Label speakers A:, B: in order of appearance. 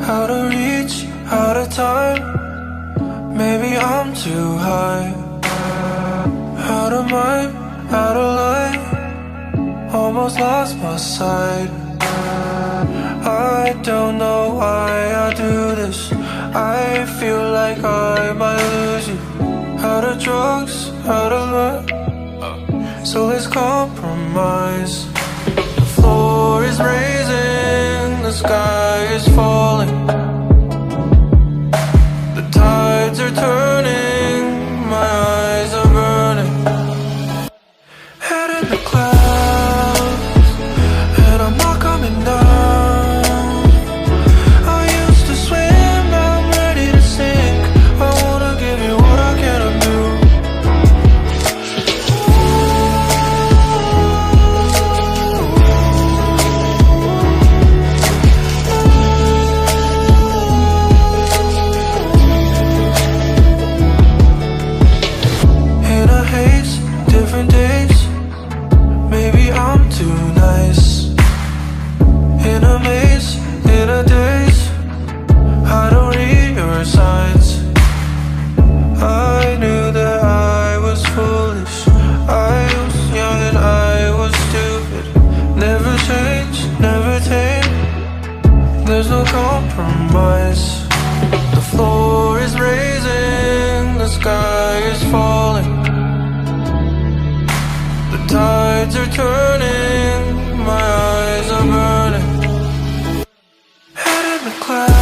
A: Out of reach, out of time. Maybe I'm too high. Out of mind, out of line. Almost lost my sight. I don't know why I do this. I feel like I might lose you. Out of drugs, out of luck. So let's compromise. The floor is raising, the sky is falling. The tides are turning, my eyes are burning. Head in the clouds, and I'm not coming down. I used to swim, now I'm ready to sink. I wanna give you what I cannot do. Different days, maybe I'm too nice. In a maze, in a daze, I don't read your signs. I knew that I was foolish. I was young and I was stupid. Never change, never tame. There's no compromise. The floor is raising, the sky is falling. Tides are turning, my eyes are burning. Head in the clouds.